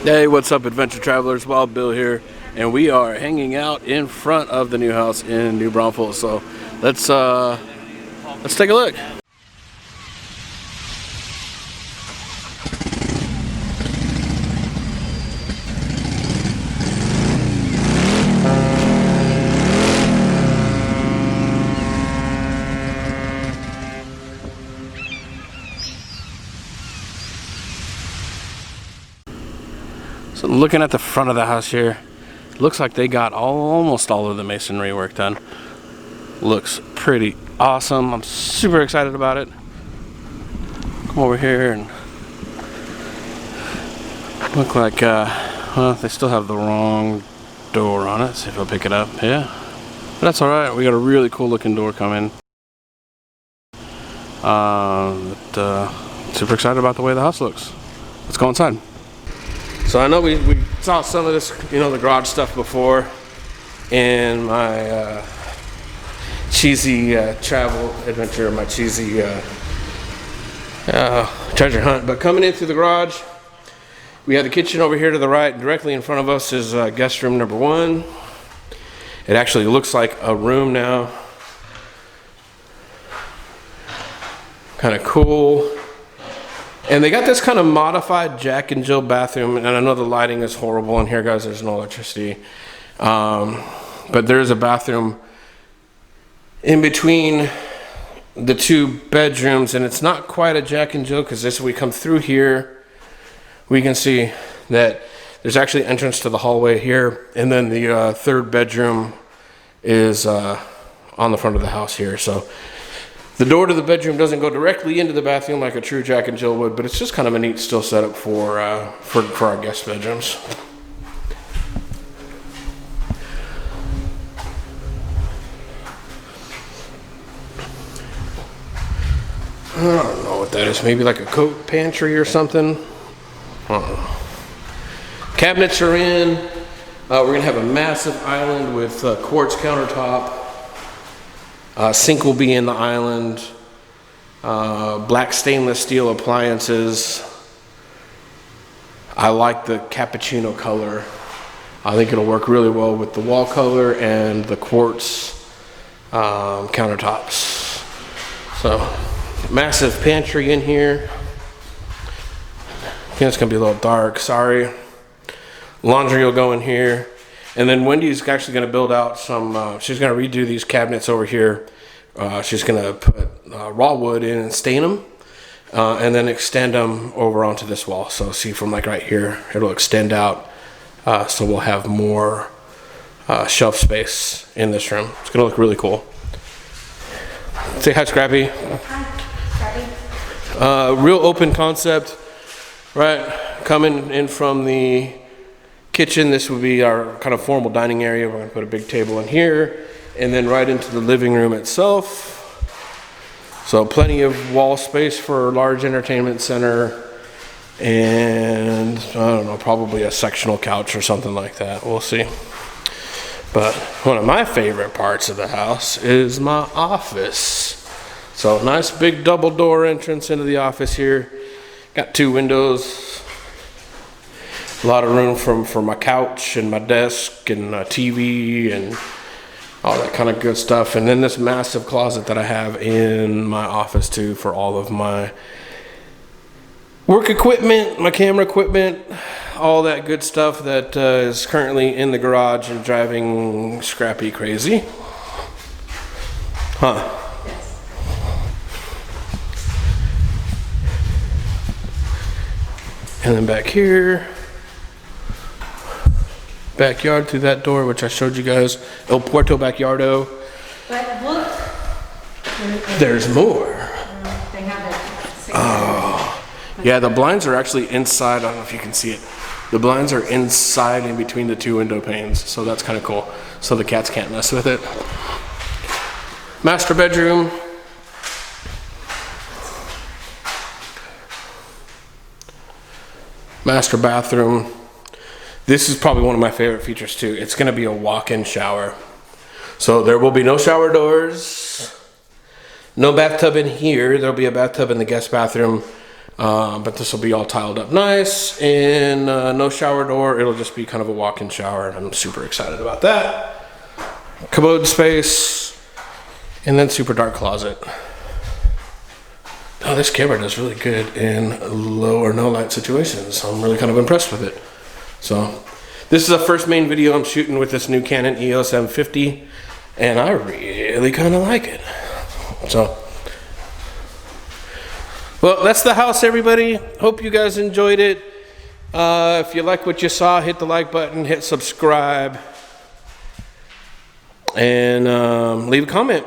Hey, what's up, adventure travelers? Wild Bill here, and we are hanging out in front of the new house in New Braunfels. So let's take a look. So looking at the front of the house here, looks like they got almost all of the masonry work done. Looks pretty awesome. I'm super excited about it. Come over here and look like well, they still have the wrong door on it. See if I'll pick it up. Yeah, but that's all right. We got a really cool looking door coming. Super excited about the way the house looks. Let's go inside. So I know we saw some of this, the garage stuff before in my cheesy travel adventure, my cheesy treasure hunt. But coming in through the garage, we have the kitchen over here to the right. Directly in front of us is guest room number 1. It actually looks like a room now. Kind of cool. And they got this kind of modified Jack and Jill bathroom, and I know the lighting is horrible in here, guys. There's no electricity, but there is a bathroom in between the 2 bedrooms, and it's not quite a Jack and Jill because as we come through here, we can see that there's actually entrance to the hallway here, and then the 3rd bedroom is on the front of the house here. So the door to the bedroom doesn't go directly into the bathroom like a true Jack and Jill would, but it's just kind of a neat still setup for our guest bedrooms. I don't know what that is. Maybe like a coat pantry or something. I don't know. Cabinets are in. We're gonna have a massive island with quartz countertop. Sink will be in the island. Black stainless steel appliances. I like the cappuccino color. I think it'll work really well with the wall color and the quartz countertops. So, massive pantry in here. I think it's gonna be a little dark, sorry. Laundry will go in here. And then Wendy's actually going to build out some, she's going to redo these cabinets over here. She's going to put raw wood in and stain them, and then extend them over onto this wall. So see from like right here, it'll extend out. So we'll have more shelf space in this room. It's going to look really cool. Say hi, Scrappy. Hi, Scrappy. Real open concept, right? Coming in from the kitchen, this would be our kind of formal dining area. We're going to put a big table in here, and then right into the living room itself. So plenty of wall space for a large entertainment center, and I don't know, probably a sectional couch or something like that. We'll see. But one of my favorite parts of the house is my office. So nice big double door entrance into the office here. Got 2 windows. A lot of room for my couch and my desk and a TV and all that kind of good stuff. And then this massive closet that I have in my office too for all of my work equipment, my camera equipment, all that good stuff that is currently in the garage and driving Scrappy crazy. Huh. And then back here, backyard through that door, which I showed you guys. El Puerto Backyardo. But look. There's more. They have it. Oh. Yeah, the blinds are actually inside. I don't know if you can see it. The blinds are inside in between the 2 window panes. So that's kind of cool. So the cats can't mess with it. Master bedroom. Master bathroom. This is probably one of my favorite features too. It's going to be a walk-in shower. So there will be no shower doors, no bathtub in here. There'll be a bathtub in the guest bathroom, But this will be all tiled up nice, and no shower door. It'll just be kind of a walk-in shower, and I'm super excited about that. Commode space, and then super dark closet. Oh, this camera does really good in low or no light situations. I'm really kind of impressed with it. So this is the first main video I'm shooting with this new Canon EOS M50, and I really kind of like it. So, well, that's the house, everybody. Hope you guys enjoyed it. If you like what you saw, hit the like button, hit subscribe, and leave a comment.